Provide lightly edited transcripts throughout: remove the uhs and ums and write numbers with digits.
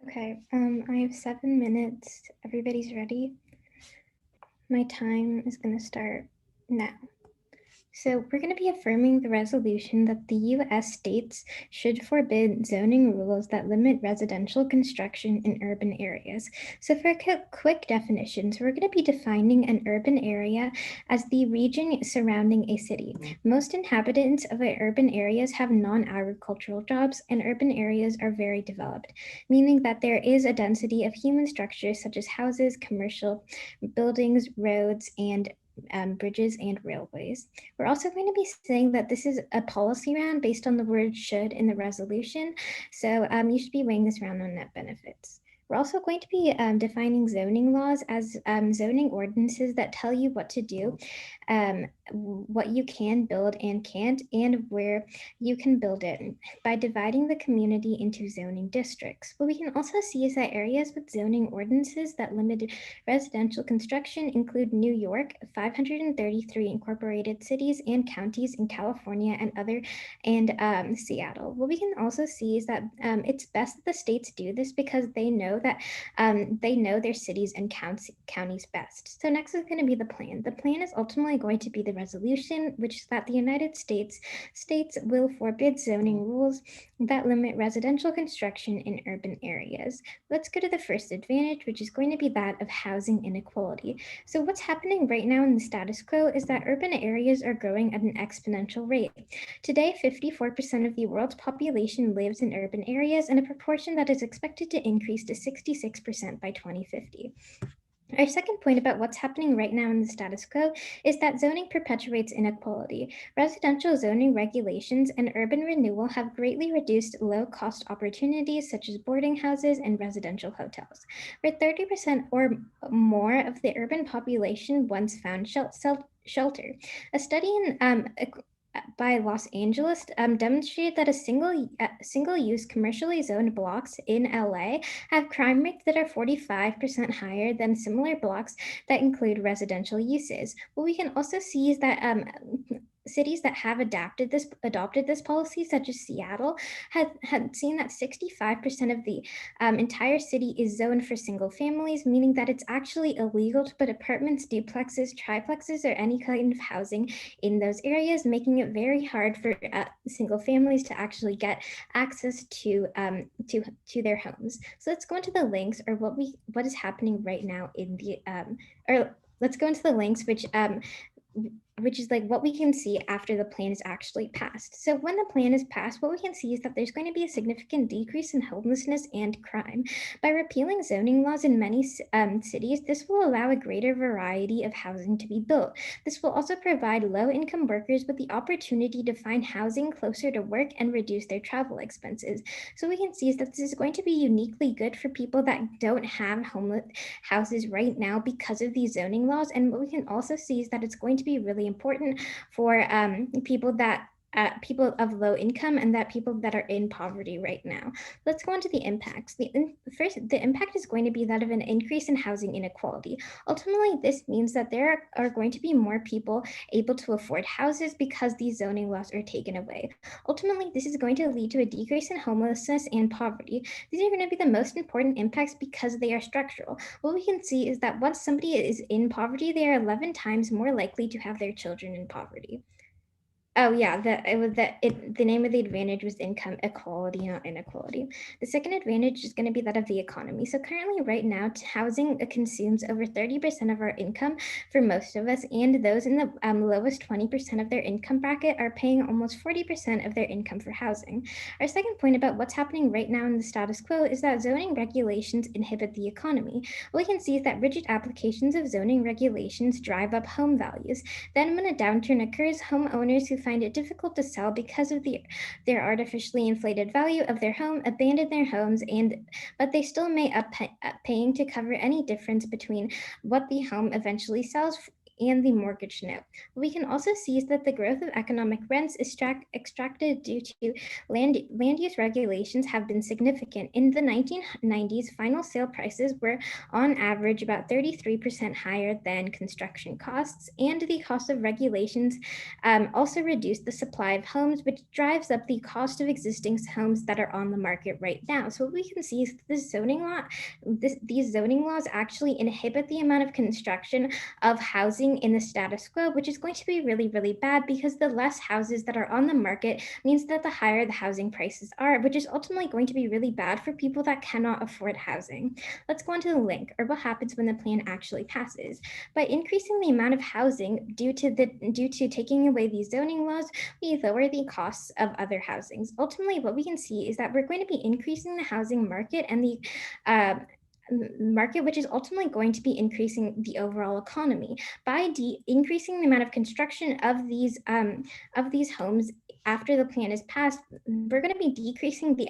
Okay, I have 7 minutes. Everybody's ready? My time is going to start now. So, we're going to be affirming the resolution that the U.S. states should forbid zoning rules that limit residential construction in urban areas. So, for quick definitions, we're going to be defining an urban area as the region surrounding a city. Most inhabitants of urban areas have non agricultural jobs, and urban areas are very developed, meaning that there is a density of human structures such as houses, commercial buildings, roads, and bridges and railways. We're also going to be saying that this is a policy round based on the word should in the resolution. So you should be weighing this round on net benefits. We're also going to be defining zoning laws as zoning ordinances that tell you what to do, what you can build and can't, and where you can build it by dividing the community into zoning districts. What we can also see is that areas with zoning ordinances that limit residential construction include New York, 533 incorporated cities and counties in California and Seattle. What we can also see is that it's best that the states do this because they know their cities and counties best. So next is going to be the plan. The plan is ultimately going to be the resolution, which is that the United States will forbid zoning rules that limit residential construction in urban areas. Let's go to the first advantage, which is going to be that of housing inequality. So what's happening right now in the status quo is that urban areas are growing at an exponential rate. Today, 54% of the world's population lives in urban areas, and a proportion that is expected to increase to 66% by 2050. Our second point about what's happening right now in the status quo is that zoning perpetuates inequality. Residential zoning regulations and urban renewal have greatly reduced low cost opportunities such as boarding houses and residential hotels, where 30% or more of the urban population once found shelter. A study by Los Angeles demonstrated that single-use commercially zoned blocks in LA have crime rates that are 45% higher than similar blocks that include residential uses. What we can also see is that cities that have adopted this policy, such as Seattle, had seen that 65% of the entire city is zoned for single families, meaning that it's actually illegal to put apartments, duplexes, triplexes, or any kind of housing in those areas, making it very hard for single families to actually get access to their homes. So let's go into the links, or what is happening right now in the or let's go into the links, which is like what we can see after the plan is actually passed. So when the plan is passed, what we can see is that there's going to be a significant decrease in homelessness and crime. By repealing zoning laws in many cities, this will allow a greater variety of housing to be built. This will also provide low-income workers with the opportunity to find housing closer to work and reduce their travel expenses. So we can see is that this is going to be uniquely good for people that don't have homeless houses right now because of these zoning laws. And what we can also see is that it's going to be really important for people of low income and that people that are in poverty right now. Let's go on to the impacts. The impact is going to be that of an increase in housing inequality. Ultimately, this means that there are going to be more people able to afford houses because these zoning laws are taken away. Ultimately, this is going to lead to a decrease in homelessness and poverty. These are going to be the most important impacts because they are structural. What we can see is that once somebody is in poverty, they are 11 times more likely to have their children in poverty. Oh yeah, the name of the advantage was income equality, not inequality. The second advantage is going to be that of the economy. So currently, right now, housing consumes over 30% of our income for most of us, and those in the lowest 20% of their income bracket are paying almost 40% of their income for housing. Our second point about what's happening right now in the status quo is that zoning regulations inhibit the economy. What we can see is that rigid applications of zoning regulations drive up home values. Then, when a downturn occurs, homeowners who find it difficult to sell because of their artificially inflated value of their home abandon their homes, but they still may up paying to cover any difference between what the home eventually sells and the mortgage note. What we can also see is that the growth of economic rents is extracted due to land use regulations have been significant. In the 1990s, final sale prices were on average about 33% higher than construction costs, and the cost of regulations also reduced the supply of homes, which drives up the cost of existing homes that are on the market right now. So what we can see is this these zoning laws actually inhibit the amount of construction of housing in the status quo, which is going to be really, really bad because the less houses that are on the market means that the higher the housing prices are, which is ultimately going to be really bad for people that cannot afford housing. Let's go on to the link, or what happens when the plan actually passes. By increasing the amount of housing due to taking away these zoning laws, we lower the costs of other housings. Ultimately, what we can see is that we're going to be increasing the housing market and the market, which is ultimately going to be increasing the overall economy by increasing the amount of construction of these homes after the plan is passed. We're going to be decreasing the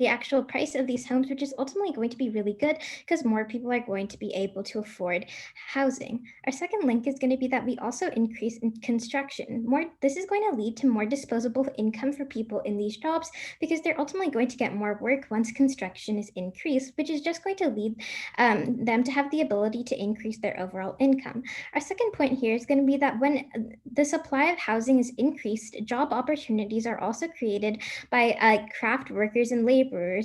actual price of these homes, which is ultimately going to be really good because more people are going to be able to afford housing. Our second link is going to be that we also increase in construction. This is going to lead to more disposable income for people in these jobs because they're ultimately going to get more work once construction is increased, which is just going to lead them to have the ability to increase their overall income. Our second point here is going to be that when the supply of housing is increased, job opportunities are also created by craft workers and laborers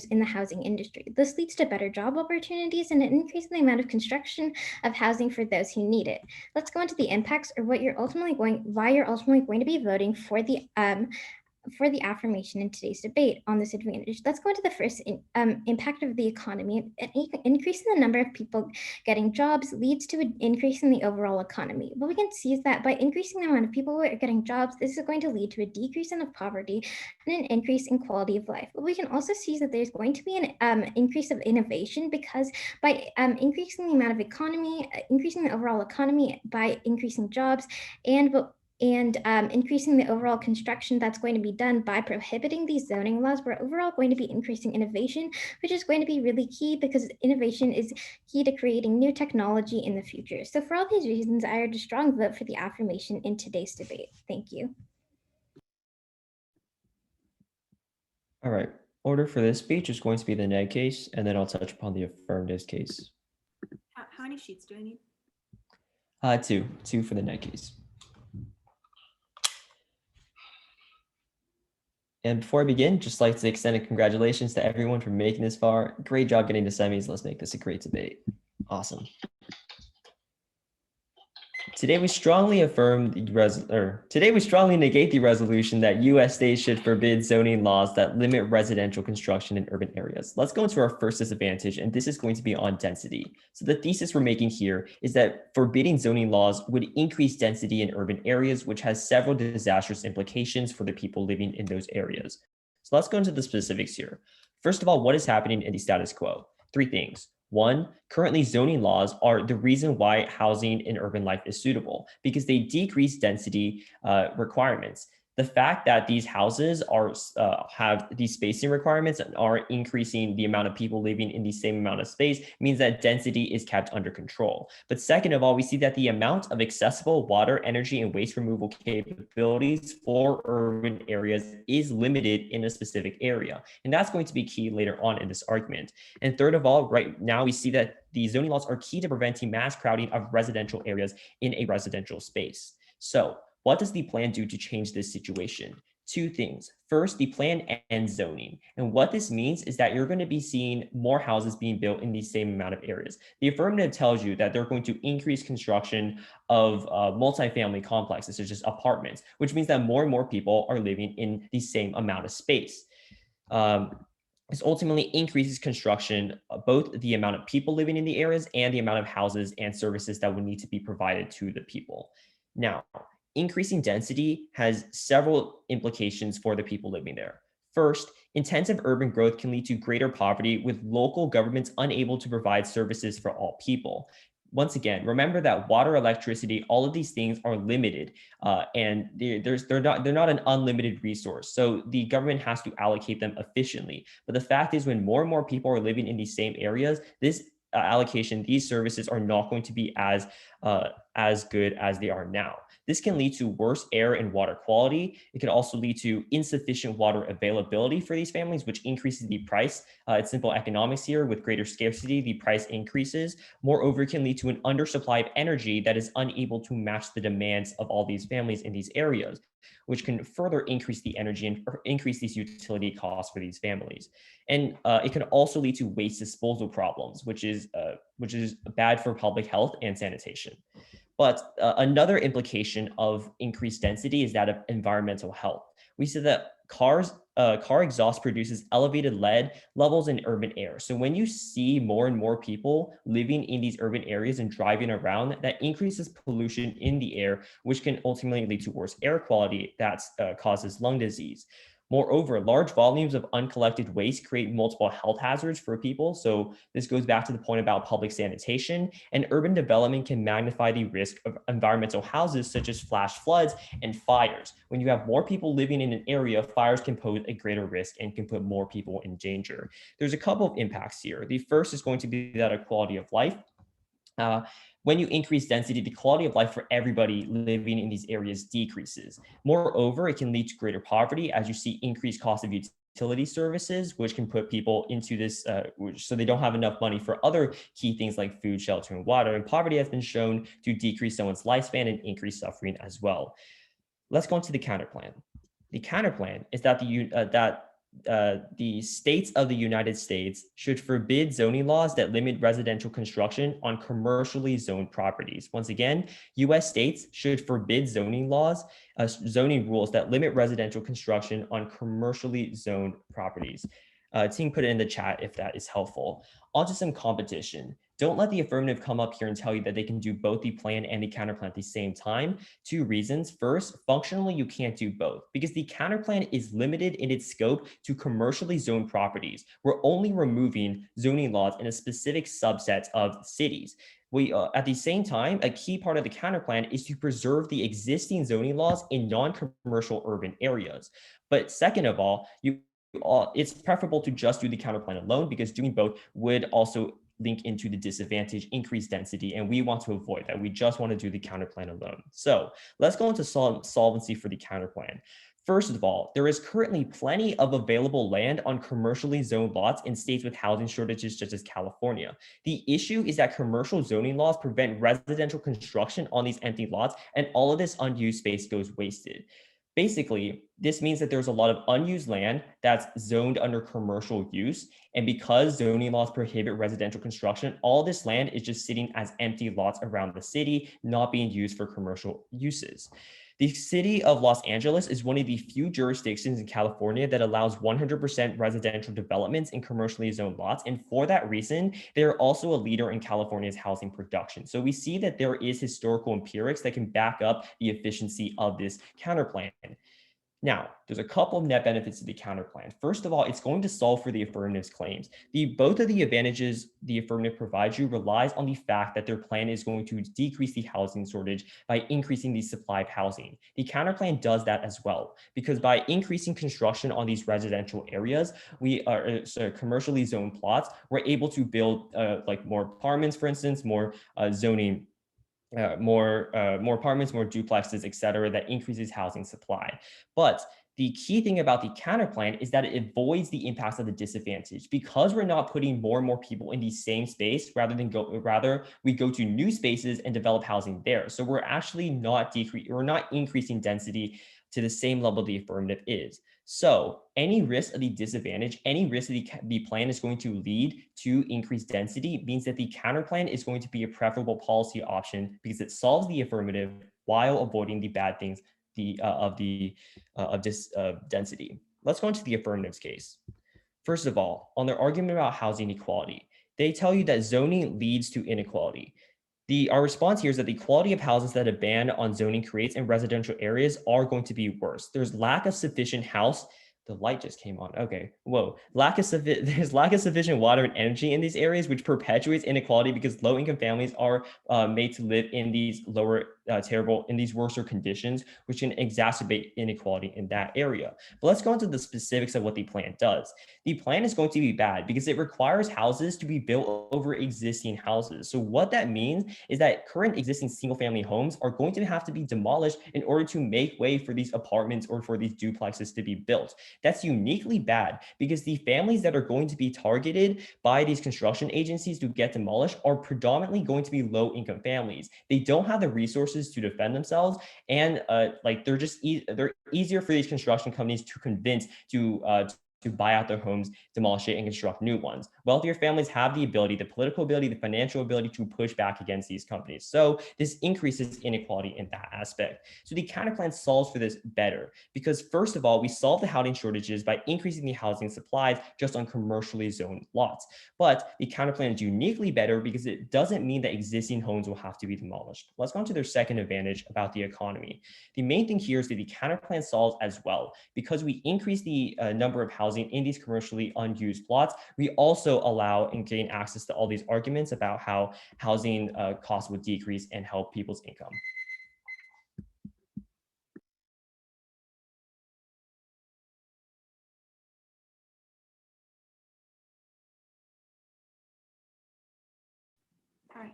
in the housing industry. This leads to better job opportunities and an increase in the amount of construction of housing for those who need it. Let's go into the impacts, or why you're ultimately going to be voting for the affirmation in today's debate on this advantage. Let's go into the first impact of the economy. An increase in the number of people getting jobs leads to an increase in the overall economy. What we can see is that by increasing the amount of people who are getting jobs, this is going to lead to a decrease in poverty and an increase in quality of life. But we can also see that there's going to be an increase of innovation because by increasing the amount of increasing the overall economy by increasing jobs and increasing the overall construction that's going to be done by prohibiting these zoning laws, we're overall going to be increasing innovation, which is going to be really key because innovation is key to creating new technology in the future. So for all these reasons, I urge a strong vote for the affirmation in today's debate. Thank you. All right, order for this speech is going to be the neg case, and then I'll touch upon the affirmative case. How many sheets do I need? Two for the neg case. And before I begin, just like to extend a congratulations to everyone for making this far. Great job getting to semis. Let's make this a great debate. Awesome. Today we strongly negate the resolution that U.S. states should forbid zoning laws that limit residential construction in urban areas. Let's go into our first disadvantage, and this is going to be on density. So the thesis we're making here is that forbidding zoning laws would increase density in urban areas, which has several disastrous implications for the people living in those areas. So let's go into the specifics here. First of all, what is happening in the status quo? Three things. One, currently zoning laws are the reason why housing in urban life is suitable because they decrease density requirements. The fact that these houses have these spacing requirements and are increasing the amount of people living in the same amount of space means that density is kept under control. But second of all, we see that the amount of accessible water, energy, and waste removal capabilities for urban areas is limited in a specific area. And that's going to be key later on in this argument. And third of all, right now we see that the zoning laws are key to preventing mass crowding of residential areas in a residential space. So what does the plan do to change this situation? Two things. First, the plan ends zoning. And what this means is that you're going to be seeing more houses being built in the same amount of areas. The affirmative tells you that they're going to increase construction of multifamily complexes, such as apartments, which means that more and more people are living in the same amount of space. This ultimately increases construction, both the amount of people living in the areas and the amount of houses and services that would need to be provided to the people. Now, increasing density has several implications for the people living there. First, intensive urban growth can lead to greater poverty with local governments unable to provide services for all people. Once again, remember that water, electricity, all of these things are limited, and they're not an unlimited resource. So the government has to allocate them efficiently. But the fact is, when more and more people are living in these same areas, this allocation, these services are not going to be as good as they are now. This can lead to worse air and water quality. It can also lead to insufficient water availability for these families, which increases the price. It's simple economics here. With greater scarcity, the price increases. Moreover, it can lead to an undersupply of energy that is unable to match the demands of all these families in these areas, which can further increase the energy and increase these utility costs for these families. And it can also lead to waste disposal problems, which is bad for public health and sanitation. But another implication of increased density is that of environmental health. We see that car exhaust produces elevated lead levels in urban air. So when you see more and more people living in these urban areas and driving around, that increases pollution in the air, which can ultimately lead to worse air quality that causes lung disease. Moreover, large volumes of uncollected waste create multiple health hazards for people. So this goes back to the point about public sanitation, and urban development can magnify the risk of environmental hazards such as flash floods and fires. When you have more people living in an area, fires can pose a greater risk and can put more people in danger. There's a couple of impacts here. The first is going to be that of quality of life. When you increase density, the quality of life for everybody living in these areas decreases. Moreover, it can lead to greater poverty as you see increased cost of utility services, which can put people into this, so they don't have enough money for other key things like food, shelter, and water. And poverty has been shown to decrease someone's lifespan and increase suffering as well. Let's go into the counterplan. The counterplan is that the states of the United States should forbid zoning laws that limit residential construction on commercially zoned properties. Once again, US states should forbid zoning rules that limit residential construction on commercially zoned properties. Team, put it in the chat if that is helpful. On to some competition. Don't let the affirmative come up here and tell you that they can do both the plan and the counterplan at the same time. Two reasons. First, functionally, you can't do both because the counterplan is limited in its scope to commercially zoned properties. We're only removing zoning laws in a specific subset of cities. At the same time, a key part of the counterplan is to preserve the existing zoning laws in non-commercial urban areas. But second of all, it's preferable to just do the counterplan alone because doing both would also link into the disadvantage, increased density, and we want to avoid that. We just want to do the counterplan alone. So let's go into solvency for the counterplan. First of all, there is currently plenty of available land on commercially zoned lots in states with housing shortages such as California. The issue is that commercial zoning laws prevent residential construction on these empty lots, and all of this unused space goes wasted. Basically, this means that there's a lot of unused land that's zoned under commercial use. And because zoning laws prohibit residential construction, all this land is just sitting as empty lots around the city, not being used for commercial uses. The city of Los Angeles is one of the few jurisdictions in California that allows 100% residential developments in commercially zoned lots. And for that reason, they are also a leader in California's housing production. So we see that there is historical empirics that can back up the efficiency of this counterplan. Now, there's a couple of net benefits to the counterplan. First of all, it's going to solve for the affirmative's claims. Both of the advantages the affirmative provides you relies on the fact that their plan is going to decrease the housing shortage by increasing the supply of housing. The counterplan does that as well, because by increasing construction on these residential areas, commercially zoned plots, we're able to build like more apartments, for instance, more zoning more apartments, more duplexes, et cetera, that increases housing supply. But the key thing about the counterplan is that it avoids the impacts of the disadvantage because we're not putting more and more people in the same space rather we go to new spaces and develop housing there. So we're actually not increasing density to the same level the affirmative is. So any risk of the disadvantage, any risk that the plan is going to lead to increased density means that the counterplan is going to be a preferable policy option because it solves the affirmative while avoiding the bad things of this density. Let's go into the affirmative's case. First of all, on their argument about housing equality, they tell you that zoning leads to inequality. Our response here is that the quality of houses that a ban on zoning creates in residential areas are going to be worse. There's lack of sufficient The light just came on. Okay. Whoa. There's lack of sufficient water and energy in these areas, which perpetuates inequality because low-income families are made to live in these in these worser conditions, which can exacerbate inequality in that area. But let's go into the specifics of what the plan does. The plan is going to be bad because it requires houses to be built over existing houses. So what that means is that current existing single-family homes are going to have to be demolished in order to make way for these apartments or for these duplexes to be built. That's uniquely bad because the families that are going to be targeted by these construction agencies to get demolished are predominantly going to be low income families. They don't have the resources to defend themselves, and they're easier for these construction companies to convince to buy out their homes, demolish it, and construct new ones. Wealthier families have the ability, the political ability, the financial ability to push back against these companies. So this increases inequality in that aspect. So the counterplan solves for this better because first of all, we solve the housing shortages by increasing the housing supplies just on commercially zoned lots. But the counterplan is uniquely better because it doesn't mean that existing homes will have to be demolished. Let's go on to their second advantage about the economy. The main thing here is that the counterplan solves as well because we increase the number of housing in these commercially unused lots. We also allow and gain access to all these arguments about how housing costs would decrease and help people's income. All right.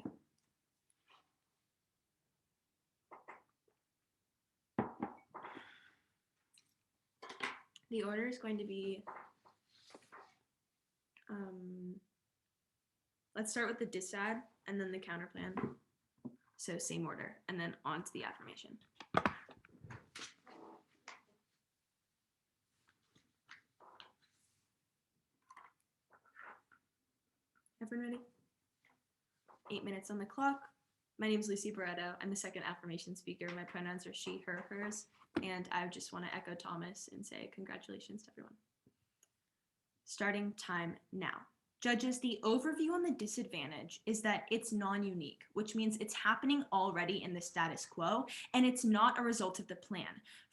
The order is going to be, let's start with the disad and then the counterplan. So same order, and then on to the affirmation. Everyone ready? 8 minutes on the clock. My name is Lucy Barretto. I'm the second affirmation speaker. My pronouns are she, her, hers. And I just want to echo Thomas and say congratulations to everyone. Starting time now. Judges, the overview on the disadvantage is that it's non-unique, which means it's happening already in the status quo, and it's not a result of the plan.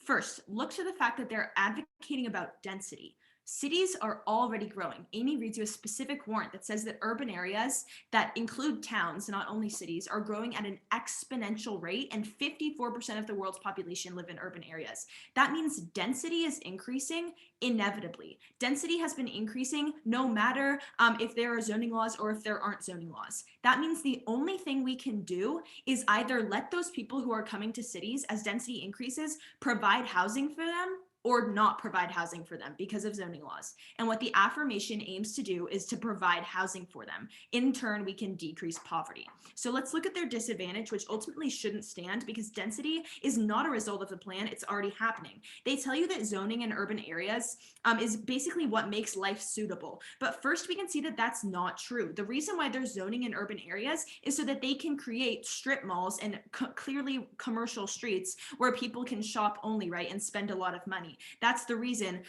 First, look to the fact that they're advocating about density. Cities are already growing. Amy reads you a specific warrant that says that urban areas that include towns, not only cities, are growing at an exponential rate, and 54% of the world's population live in urban areas. That means density is increasing inevitably. Density has been increasing no matter if there are zoning laws or if there aren't zoning laws. That means the only thing we can do is either let those people who are coming to cities as density increases provide housing for them, or not provide housing for them because of zoning laws. And what the affirmation aims to do is to provide housing for them. In turn, we can decrease poverty. So let's look at their disadvantage, which ultimately shouldn't stand because density is not a result of the plan, it's already happening. They tell you that zoning in urban areas is basically what makes life suitable. But first, we can see that that's not true. The reason why there's zoning in urban areas is so that they can create strip malls and clearly commercial streets where people can shop only, right, and spend a lot of money. That's the reason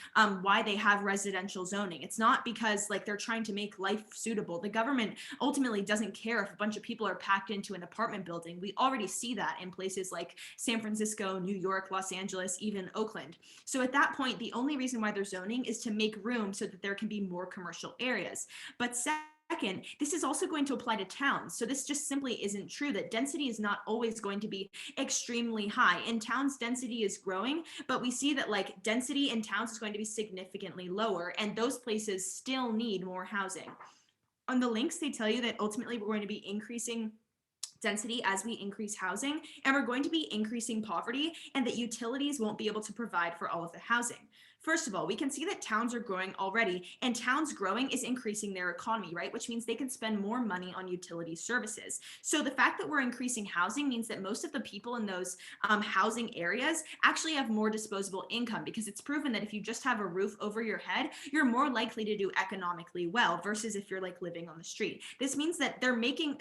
why they have residential zoning. It's not because like they're trying to make life suitable. The government ultimately doesn't care if a bunch of people are packed into an apartment building. We already see that in places like San Francisco, New York, Los Angeles, even Oakland. So at that point, the only reason why they're zoning is to make room so that there can be more commercial areas. But second, this is also going to apply to towns. So this just simply isn't true that density is not always going to be extremely high. In towns, density is growing, but we see that like density in towns is going to be significantly lower, and those places still need more housing. On the links, they tell you that ultimately we're going to be increasing density as we increase housing, and we're going to be increasing poverty, and that utilities won't be able to provide for all of the housing. First of all, we can see that towns are growing already, and towns growing is increasing their economy, right? Which means they can spend more money on utility services. So the fact that we're increasing housing means that most of the people in those housing areas actually have more disposable income, because it's proven that if you just have a roof over your head, you're more likely to do economically well versus if you're like living on the street. This means that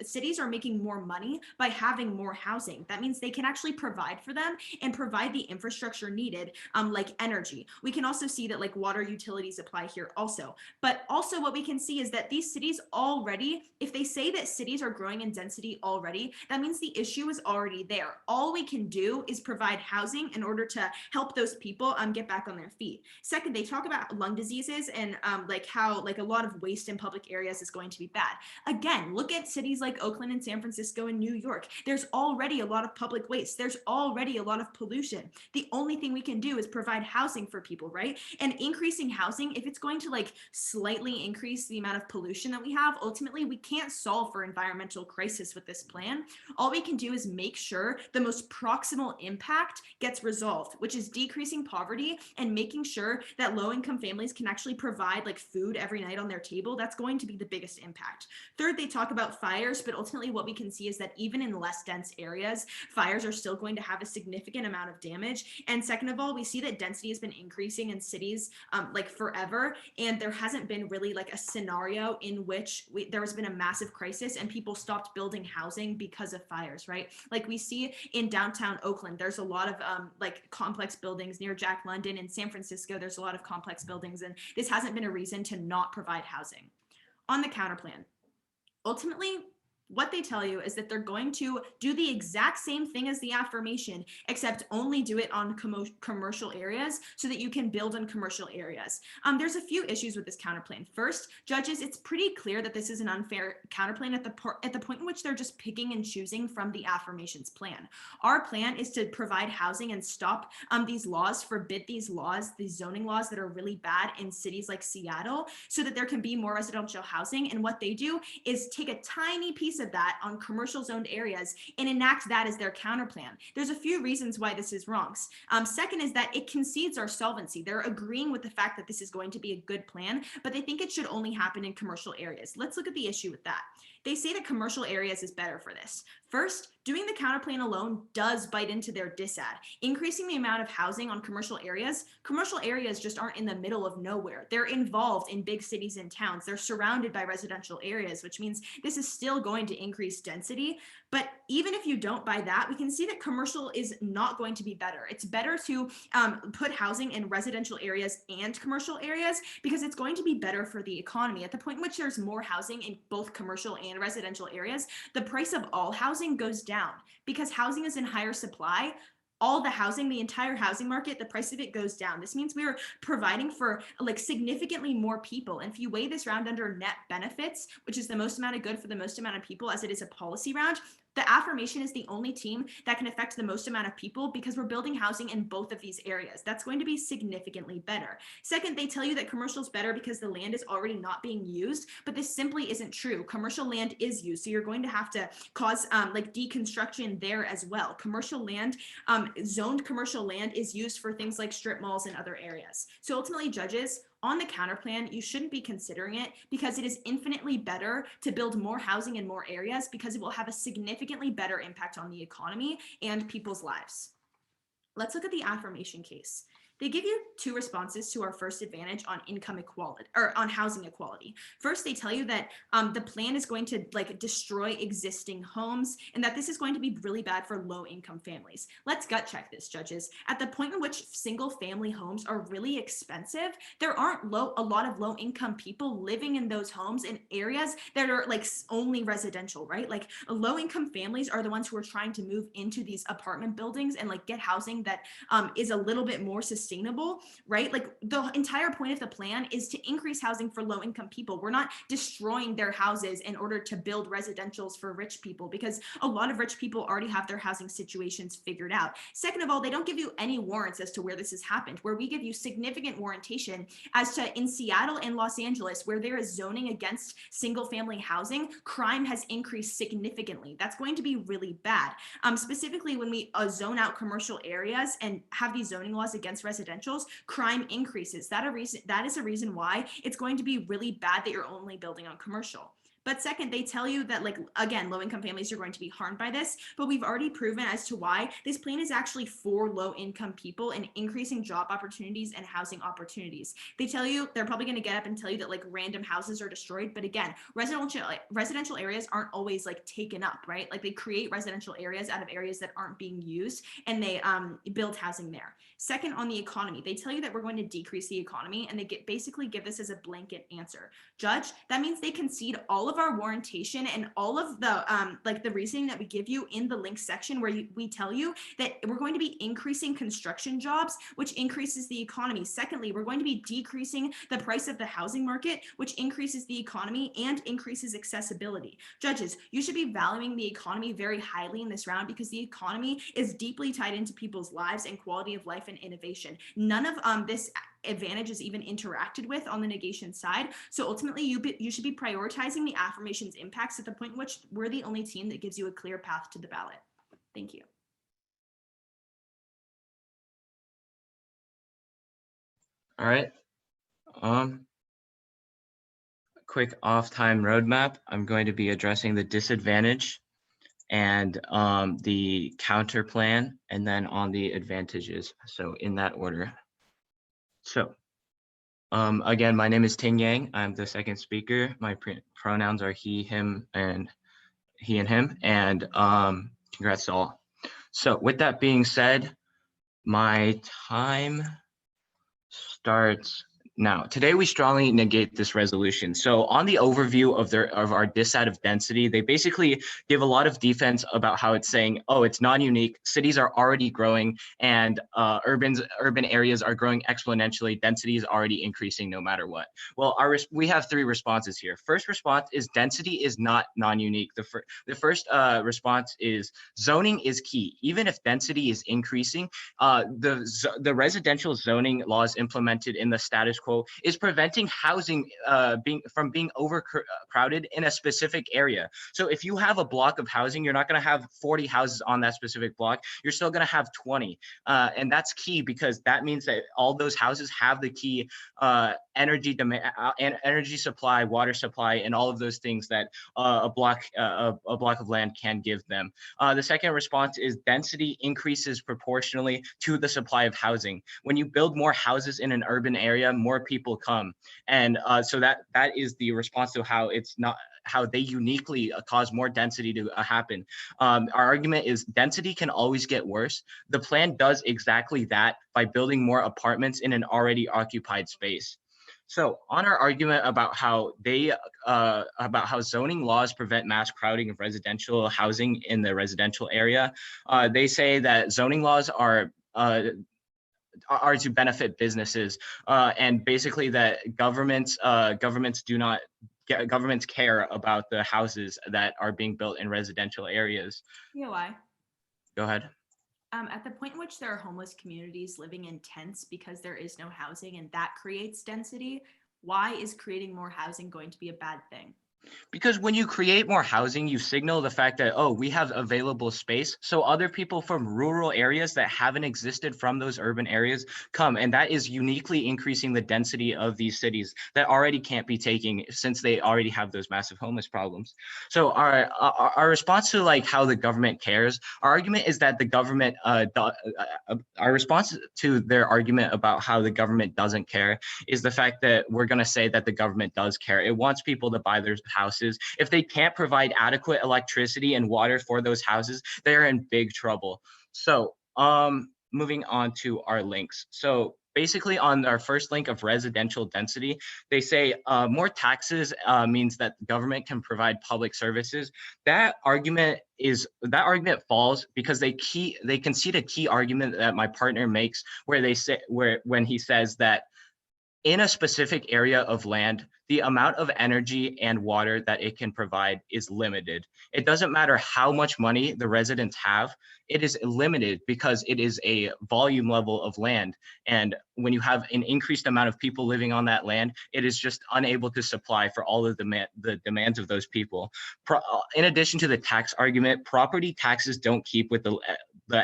cities are making more money by having more housing. That means they can actually provide for them and provide the infrastructure needed, like energy. We can also also see that like water utilities apply here also. But also what we can see is that these cities already, if they say that cities are growing in density already, that means the issue is already there. All we can do is provide housing in order to help those people get back on their feet. Second, they talk about lung diseases and like how like a lot of waste in public areas is going to be bad. Again, look at cities like Oakland and San Francisco and New York. There's already a lot of public waste. There's already a lot of pollution. The only thing we can do is provide housing for people, right? And increasing housing, if it's going to like slightly increase the amount of pollution that we have, ultimately we can't solve for environmental crisis with this plan. All we can do is make sure the most proximal impact gets resolved, which is decreasing poverty and making sure that low-income families can actually provide like food every night on their table. That's going to be the biggest impact. Third, they talk about fires, but ultimately what we can see is that even in less dense areas, fires are still going to have a significant amount of damage. And second of all, we see that density has been increasing in cities like forever, and there hasn't been really like a scenario in which there has been a massive crisis and people stopped building housing because of fires, right? Like we see in downtown Oakland, there's a lot of like complex buildings near Jack London. In San Francisco, there's a lot of complex buildings, and this hasn't been a reason to not provide housing. On the counterplan, ultimately, what they tell you is that they're going to do the exact same thing as the affirmation, except only do it on commercial areas so that you can build on commercial areas. There's a few issues with this counterplan. First, judges, it's pretty clear that this is an unfair counterplan at the point in which they're just picking and choosing from the affirmations plan. Our plan is to provide housing and stop these laws, forbid these laws, these zoning laws that are really bad in cities like Seattle, so that there can be more residential housing. And what they do is take a tiny piece of that on commercial zoned areas and enact that as their counterplan. There's a few reasons why this is wrong. Second is that it concedes our solvency. They're agreeing with the fact that this is going to be a good plan, but they think it should only happen in commercial areas. Let's look at the issue with that. They say that commercial areas is better for this. First, doing the counterplan alone does bite into their disad. Increasing the amount of housing on commercial areas just aren't in the middle of nowhere. They're involved in big cities and towns. They're surrounded by residential areas, which means this is still going to increase density. But even if you don't buy that, we can see that commercial is not going to be better. It's better to put housing in residential areas and commercial areas because it's going to be better for the economy. At the point in which there's more housing in both commercial and residential areas, the price of all housing goes down because housing is in higher supply. All the housing, the entire housing market, the price of it goes down. This means we are providing for like significantly more people. And if you weigh this round under net benefits, which is the most amount of good for the most amount of people as it is a policy round, the affirmation is the only team that can affect the most amount of people because we're building housing in both of these areas. That's going to be significantly better. Second, they tell you that commercial is better because the land is already not being used, but this simply isn't true. Commercial land is used, so you're going to have to cause like deconstruction there as well. Commercial land, zoned commercial land is used for things like strip malls and other areas. So ultimately, judges, on the counterplan, you shouldn't be considering it because it is infinitely better to build more housing in more areas because it will have a significantly better impact on the economy and people's lives. Let's look at the affirmation case. They give you two responses to our first advantage on income equality or on housing equality. First, they tell you that the plan is going to like destroy existing homes and that this is going to be really bad for low income families. Let's gut check this, judges. At the point in which single family homes are really expensive, there aren't a lot of low income people living in those homes in areas that are like only residential, right? Like low income families are the ones who are trying to move into these apartment buildings and like get housing that is a little bit more sustainable, right? Like the entire point of the plan is to increase housing for low income people. We're not destroying their houses in order to build residentials for rich people because a lot of rich people already have their housing situations figured out. Second of all, they don't give you any warrants as to where this has happened, where we give you significant warrantation as to in Seattle and Los Angeles, where there is zoning against single family housing, crime has increased significantly. That's going to be really bad. Specifically, when we zone out commercial areas and have these zoning laws against residentials, crime increases. That is a reason why it's going to be really bad that you're only building on commercial. But second, they tell you that, like, again, low-income families are going to be harmed by this, but we've already proven as to why this plan is actually for low-income people and increasing job opportunities and housing opportunities. They tell you, they're probably going to get up and tell you that like random houses are destroyed, but again, residential areas aren't always like taken up, right? Like they create residential areas out of areas that aren't being used, and they build housing there. Second, on the economy, they tell you that we're going to decrease the economy, and they basically give this as a blanket answer. Judge, that means they concede all of our warrantation and all of the like the reasoning that we give you in the link section, where we tell you that we're going to be increasing construction jobs, which increases the economy. Secondly, we're going to be decreasing the price of the housing market, which increases the economy and increases accessibility. Judges, you should be valuing the economy very highly in this round, because the economy is deeply tied into people's lives and quality of life and innovation. None of this advantage is even interacted with on the negation side. So ultimately, you should be prioritizing the affirmation's impacts at the point in which we're the only team that gives you a clear path to the ballot. Thank you. All right. Quick off-time roadmap. I'm going to be addressing the disadvantage and the counter plan, and then on the advantages. So in that order. So again, my name is Ting Yang. I'm the second speaker. My pronouns are he, him, and him. And congrats to all. So with that being said, my time starts now. Today, we strongly negate this resolution. So on the overview of our disadd of density, they basically give a lot of defense about how it's saying, oh, it's non-unique. Cities are already growing, and urban areas are growing exponentially. Density is already increasing no matter what. Well, we have three responses here. First response is density is not non-unique. The first response is zoning is key. Even if density is increasing, the residential zoning laws implemented in the status quo is preventing housing from being overcrowded in a specific area. So if you have a block of housing, you're not going to have 40 houses on that specific block. You're still going to have 20. And that's key, because that means that all those houses have the key energy demand, energy supply, water supply, and all of those things that a block of land can give them. The second response is density increases proportionally to the supply of housing. When you build more houses in an urban area, more people come, and so that is the response to how they uniquely cause more density to happen. Our argument is density can always get worse. The plan does exactly that by building more apartments in an already occupied space. So on our argument about how zoning laws prevent mass crowding of residential housing in the residential area, they say that zoning laws are to benefit businesses, and basically that governments care about the houses that are being built in residential areas. You know why? Go ahead. At the point in which there are homeless communities living in tents because there is no housing, and that creates density, why is creating more housing going to be a bad thing? Because when you create more housing, you signal the fact that, oh, we have available space. So other people from rural areas that haven't existed from those urban areas come. And that is uniquely increasing the density of these cities that already can't be taken, since they already have those massive homeless problems. So our response to like how the government cares, our argument is that the government, our response to their argument about how the government doesn't care is the fact that we're going to say that the government does care. It wants people to buy their houses. If they can't provide adequate electricity and water for those houses, they're in big trouble. So moving on to our links. So basically on our first link of residential density, they say more taxes means that the government can provide public services. That argument falls because they concede a key argument that my partner makes, when he says that in a specific area of land, the amount of energy and water that it can provide is limited. It doesn't matter how much money the residents have, it is limited because it is a volume level of land. And when you have an increased amount of people living on that land, it is just unable to supply for all of the demands of those people. In addition to the tax argument, property taxes don't keep with the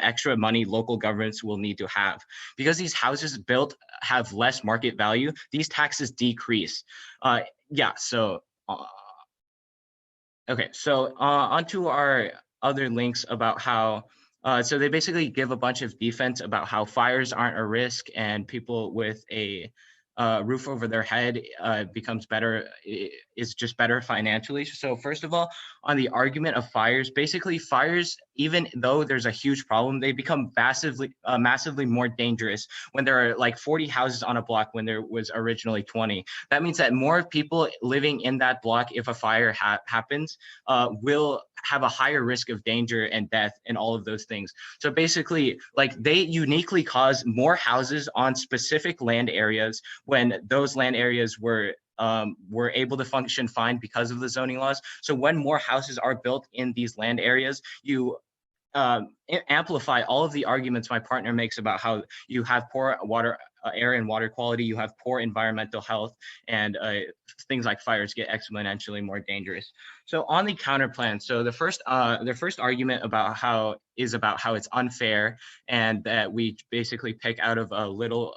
extra money local governments will need to have. Because these houses built have less market value, these taxes decrease. So Okay, so onto our other links about how, so they basically give a bunch of defense about how fires aren't a risk and people with a roof over their head becomes better, is just better financially. So first of all, on the argument of fires, basically fires, even though there's a huge problem, they become massively more dangerous when there are like 40 houses on a block when there was originally 20. That means that more people living in that block, if a fire happens, will have a higher risk of danger and death and all of those things. So basically, like they uniquely cause more houses on specific land areas when those land areas were able to function fine because of the zoning laws. So when more houses are built in these land areas, you amplify all of the arguments my partner makes about how you have poor water, air and water quality, you have poor environmental health, and things like fires get exponentially more dangerous. So on the counter plan, so the first argument about how it's unfair and that we basically pick out of a little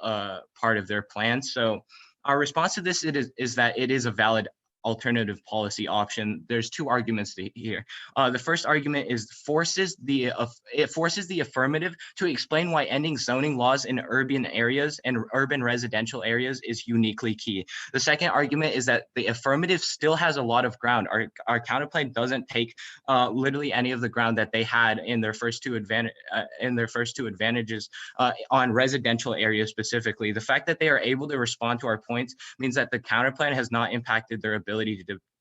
part of their plan. So our response to this is that it is a valid alternative policy option. There's two arguments here. The first argument is it forces the affirmative to explain why ending zoning laws in urban areas and urban residential areas is uniquely key. The second argument is that the affirmative still has a lot of ground. Our counterplan doesn't take literally any of the ground that they had in their first two advantages on residential areas specifically. The fact that they are able to respond to our points means that the counterplan has not impacted their ability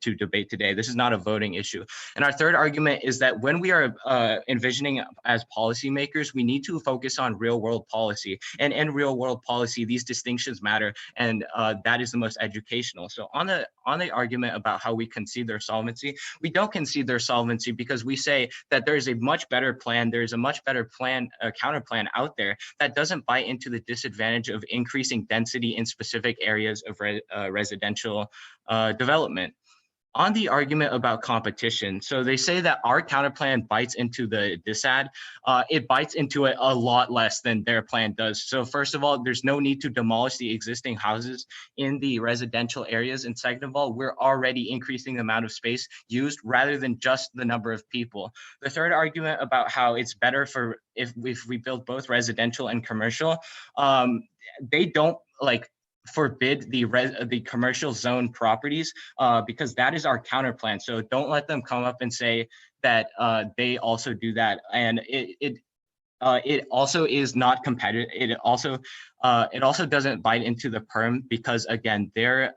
to debate today. This is not a voting issue. And our third argument is that when we are envisioning as policymakers, we need to focus on real world policy. And in real world policy, these distinctions matter, and that is the most educational. So on the argument about how we concede their solvency, we don't concede their solvency because we say that there is a much better plan. There is a much better plan, counter plan out there that doesn't bite into the disadvantage of increasing density in specific areas of residential development. On the argument about competition, so they say that our counter plan bites into the disad. It bites into it a lot less than their plan does. So first of all, there's no need to demolish the existing houses in the residential areas. And second of all, we're already increasing the amount of space used rather than just the number of people. The third argument about how it's better for if we build both residential and commercial, they don't forbid the commercial zone properties because that is our counter plan. So don't let them come up and say that they also do that. And it also is not competitive. It also doesn't bite into the perm because again, their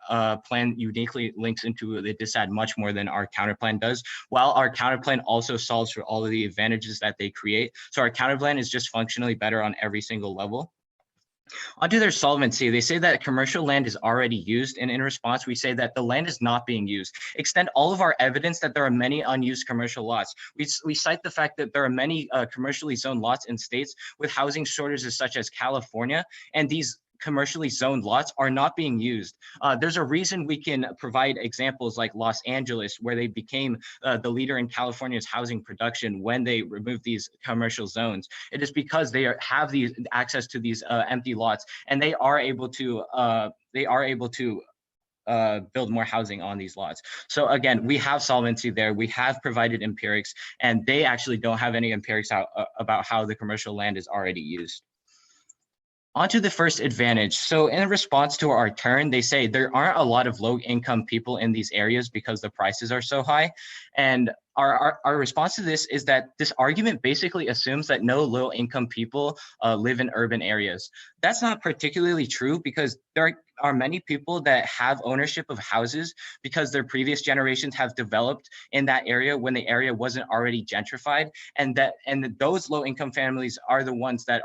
plan uniquely links into the disad much more than our counter plan does, while our counter plan also solves for all of the advantages that they create. So our counter plan is just functionally better on every single level. Onto their solvency, they say that commercial land is already used, and in response, we say that the land is not being used. Extend all of our evidence that there are many unused commercial lots. We cite the fact that there are many commercially zoned lots in states with housing shortages such as California, and these commercially zoned lots are not being used. There's a reason we can provide examples like Los Angeles, where they became the leader in California's housing production when they removed these commercial zones. It is because they have these access to these empty lots, and they are able to build more housing on these lots. So again, we have solvency there. We have provided empirics, and they actually don't have any empirics about how the commercial land is already used. Onto the first advantage. So in response to our turn, they say there aren't a lot of low income people in these areas because the prices are so high. And our response to this is that this argument basically assumes that no low income people live in urban areas. That's not particularly true because there are many people that have ownership of houses because their previous generations have developed in that area when the area wasn't already gentrified. And those low income families are the ones that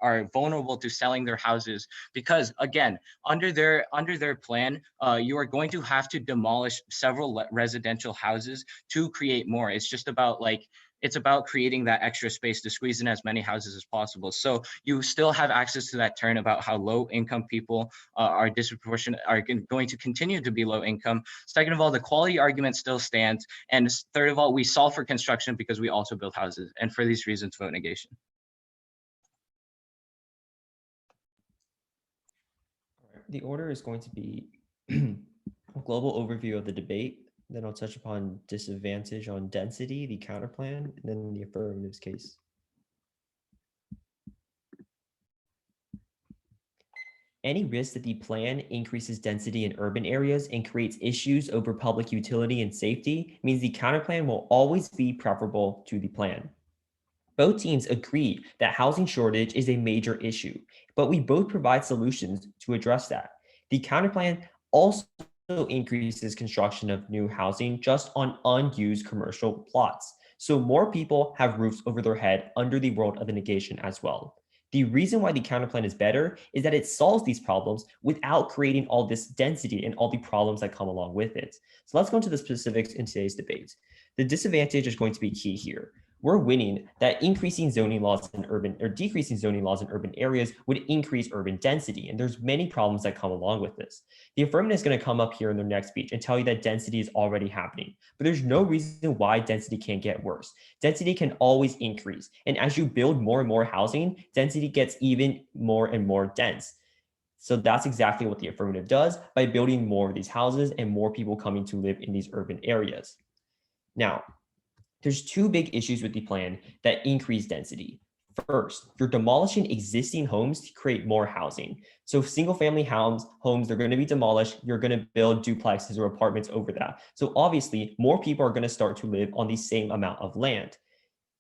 are vulnerable to selling their houses because again, under their plan, you are going to have to demolish several residential houses to create more. It's just about it's about creating that extra space to squeeze in as many houses as possible. So you still have access to that turn about how low income people are going to continue to be low income. Second of all, the quality argument still stands. And third of all, we solve for construction because we also build houses. And for these reasons, vote negation. The order is going to be a global overview of the debate, Then I'll touch upon disadvantage on density, the counterplan, and then the affirmatives case. Any risk that the plan increases density in urban areas and creates issues over public utility and safety means the counterplan will always be preferable to the plan. Both teams agree that housing shortage is a major issue, but we both provide solutions to address that. The counterplan also increases construction of new housing just on unused commercial plots. So more people have roofs over their head under the world of the negation as well. The reason why the counterplan is better is that it solves these problems without creating all this density and all the problems that come along with it. So let's go into the specifics in today's debate. The disadvantage is going to be key here. We're winning that increasing zoning laws in urban or decreasing zoning laws in urban areas would increase urban density. And there's many problems that come along with this. The affirmative is going to come up here in their next speech and tell you that density is already happening, but there's no reason why density can't get worse. Density can always increase. And as you build more and more housing, density gets even more and more dense. So that's exactly what the affirmative does by building more of these houses and more people coming to live in these urban areas. Now, there's two big issues with the plan that increase density. First, you're demolishing existing homes to create more housing. So single family homes, they're going to be demolished. You're going to build duplexes or apartments over that. So obviously more people are going to start to live on the same amount of land.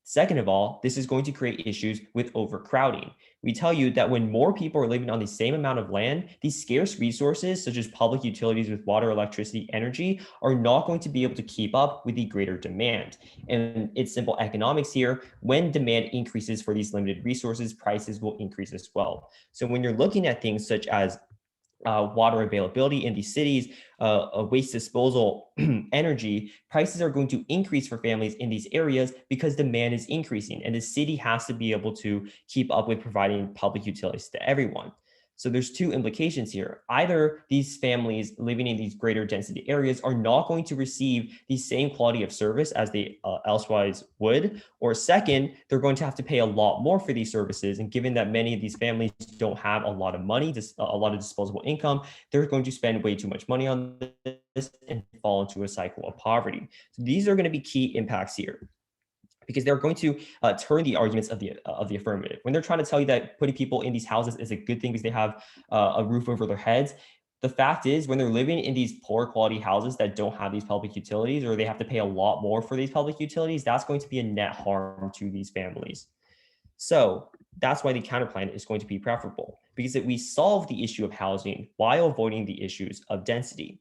Second of all, this is going to create issues with overcrowding. We tell you that when more people are living on the same amount of land, these scarce resources, such as public utilities with water, electricity, energy, are not going to be able to keep up with the greater demand. And it's simple economics here. When demand increases for these limited resources, prices will increase as well. So when you're looking at things such as water availability in these cities, waste disposal, energy, prices are going to increase for families in these areas because demand is increasing and the city has to be able to keep up with providing public utilities to everyone. So there's two implications here. Either these families living in these greater density areas are not going to receive the same quality of service as they elsewise would, or second, they're going to have to pay a lot more for these services. And given that many of these families don't have a lot of money, a lot of disposable income, they're going to spend way too much money on this and fall into a cycle of poverty. So these are going to be key impacts here, because they're going to turn the arguments of the affirmative. When they're trying to tell you that putting people in these houses is a good thing because they have a roof over their heads, the fact is when they're living in these poor quality houses that don't have these public utilities, or they have to pay a lot more for these public utilities, that's going to be a net harm to these families. So that's why the counterplan is going to be preferable, because we solve the issue of housing while avoiding the issues of density.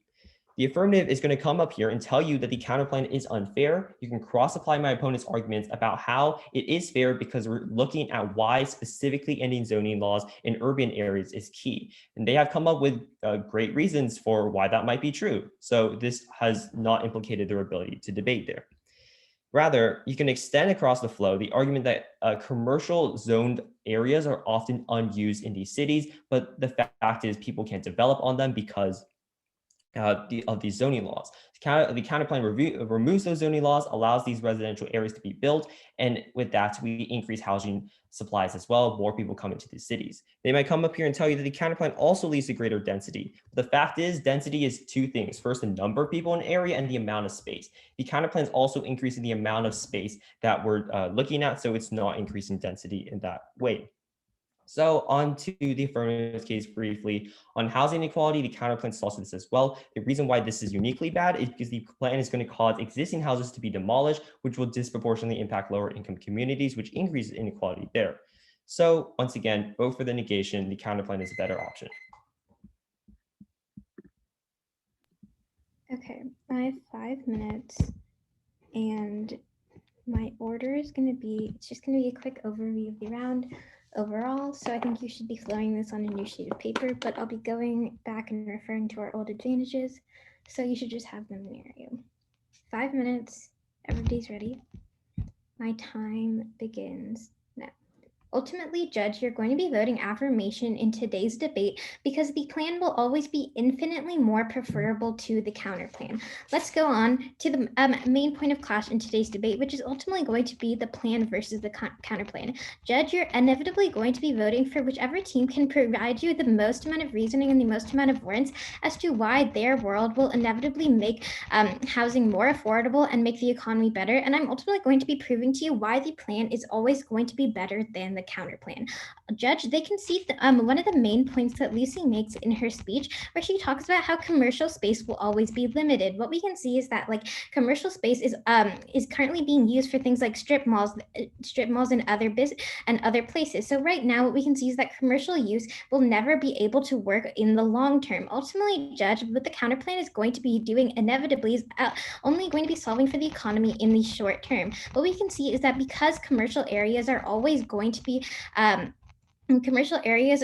The affirmative is going to come up here and tell you that the counterplan is unfair. You can cross-apply my opponent's arguments about how it is fair because we're looking at why specifically ending zoning laws in urban areas is key. And they have come up with great reasons for why that might be true. So this has not implicated their ability to debate there. Rather, you can extend across the flow the argument that commercial zoned areas are often unused in these cities, but the fact is people can't develop on them because of these zoning laws. The counterplan removes those zoning laws, allows these residential areas to be built, and with that, we increase housing supplies as well. More people come into the cities. They might come up here and tell you that the counterplan also leads to greater density. The fact is, density is two things. First, the number of people in an area and the amount of space. The counterplan is also increasing the amount of space that we're looking at, so it's not increasing density in that way. So on to the affirmative case briefly. On housing inequality, the counterplan solves this as well. The reason why this is uniquely bad is because the plan is going to cause existing houses to be demolished, which will disproportionately impact lower income communities, which increases inequality there. So once again, vote for the negation. The counterplan is a better option. Okay, I have 5 minutes and my order is going to be, it's just going to be a quick overview of the round overall. So I think you should be flowing this on a new sheet of paper, but I'll be going back and referring to our old advantages. So you should just have them near you. 5 minutes, everybody's ready. My time begins now. Ultimately, Judge, you're going to be voting affirmation in today's debate because the plan will always be infinitely more preferable to the counter plan. Let's go on to the main point of clash in today's debate, which is ultimately going to be the plan versus the counter plan. Judge, you're inevitably going to be voting for whichever team can provide you the most amount of reasoning and the most amount of warrants as to why their world will inevitably make housing more affordable and make the economy better. And I'm ultimately going to be proving to you why the plan is always going to be better than the counter plan. Judge, they can see one of the main points that Lucy makes in her speech, where she talks about how commercial space will always be limited. What we can see is that like commercial space is currently being used for things like strip malls and other places. So right now, what we can see is that commercial use will never be able to work in the long term. Ultimately, Judge, what the counter plan is going to be doing inevitably is only going to be solving for the economy in the short term. What we can see is that because commercial areas are always going to be commercial areas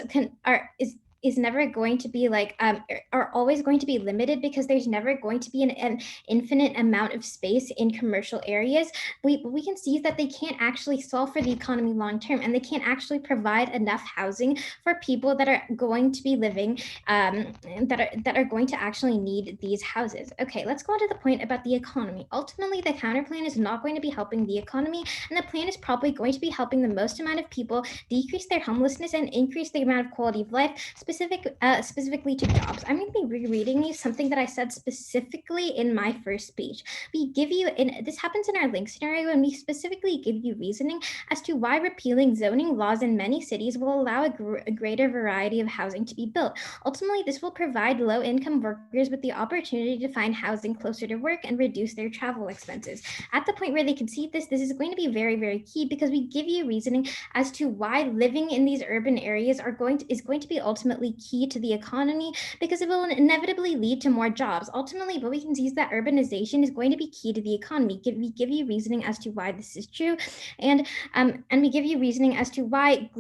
is never going to be like are always going to be limited because there's never going to be an infinite amount of space in commercial areas. We can see that they can't actually solve for the economy long term, and they can't actually provide enough housing for people that are going to be living that are going to actually need these houses. Okay, let's go on to the point about the economy. Ultimately, the counter plan is not going to be helping the economy, and the plan is probably going to be helping the most amount of people decrease their homelessness and increase the amount of quality of life, specifically to jobs. I'm going to be rereading you something that I said specifically in my first speech. We give you, this happens in our link scenario, and we specifically give you reasoning as to why repealing zoning laws in many cities will allow a greater variety of housing to be built. Ultimately, this will provide low-income workers with the opportunity to find housing closer to work and reduce their travel expenses. At the point where they concede this is going to be very, very key because we give you reasoning as to why living in these urban areas is going to be ultimately key to the economy, because it will inevitably lead to more jobs. Ultimately, what we can see is that urbanization is going to be key to the economy. We give you reasoning as to why this is true, and we give you reasoning as to why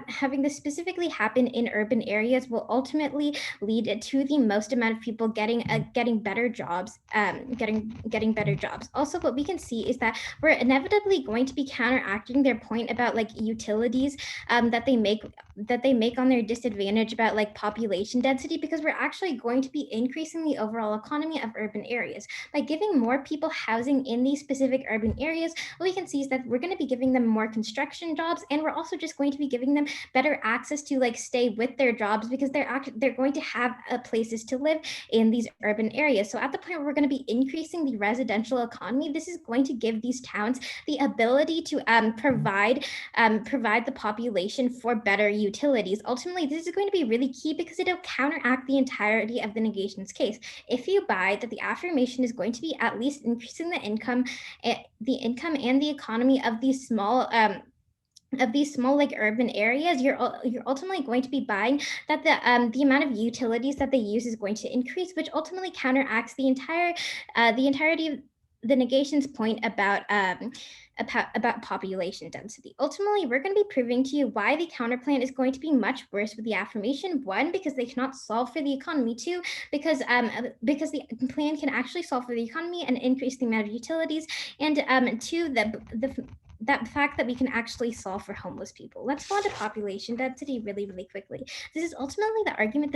having this specifically happen in urban areas will ultimately lead to the most amount of people getting better jobs, getting better jobs. Also, what we can see is that we're inevitably going to be counteracting their point about like utilities that they make on their disadvantage about like population density, because we're actually going to be increasing the overall economy of urban areas by giving more people housing in these specific urban areas. What we can see is that we're going to be giving them more construction jobs, and we're also just going to be giving them better access to like stay with their jobs, because they're going to have places to live in these urban areas. So at the point where we're going to be increasing the residential economy, this is going to give these towns the ability to provide the population for better utilities. Ultimately, this is going to be really key because it'll counteract the entirety of the negation's case. If you buy that the affirmation is going to be at least increasing the income and the economy of these small like urban areas, you're ultimately going to be buying that the amount of utilities that they use is going to increase, which ultimately counteracts the entirety of the negation's point about population density. Ultimately, we're going to be proving to you why the counterplan is going to be much worse with the affirmation. One, because they cannot solve for the economy. Two, because the plan can actually solve for the economy and increase the amount of utilities. And two, that fact that we can actually solve for homeless people. Let's go on to population density really, really quickly. This is ultimately the argument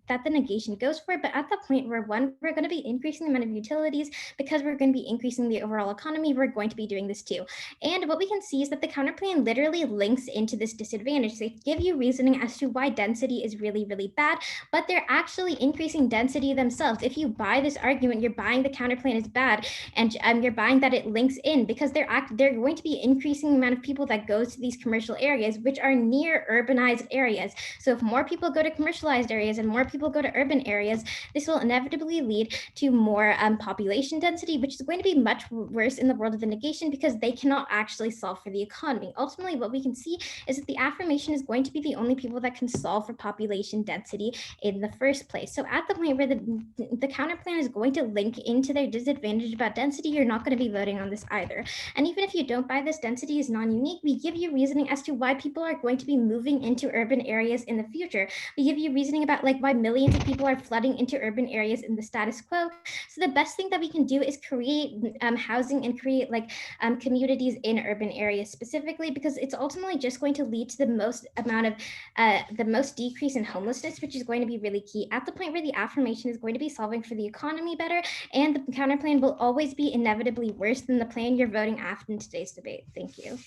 that the negation goes for, but at the point where one, we're going to be increasing the amount of utilities because we're going to be increasing the overall economy, we're going to be doing this too. And what we can see is that the counterplan literally links into this disadvantage. They give you reasoning as to why density is really, really bad, but they're actually increasing density themselves. If you buy this argument, you're buying the counterplan is bad, and you're buying that it links in, because they're going to be increasing the amount of people that goes to these commercial areas, which are near urbanized areas. So if more people go to commercialized areas and more people go to urban areas, this will inevitably lead to more population density, which is going to be much worse in the world of the negation because they cannot actually solve for the economy. Ultimately, what we can see is that the affirmation is going to be the only people that can solve for population density in the first place. So at the point where the counterplan is going to link into their disadvantage about density, you're not going to be voting on this either. And even if you don't buy why this density is non-unique. We give you reasoning as to why people are going to be moving into urban areas in the future. We give you reasoning about like why millions of people are flooding into urban areas in the status quo. So the best thing that we can do is create housing and create like communities in urban areas specifically, because it's ultimately just going to lead to the most decrease in homelessness, which is going to be really key at the point where the affirmation is going to be solving for the economy better, and the counterplan will always be inevitably worse than the plan you're voting after in today's debate. Thank you.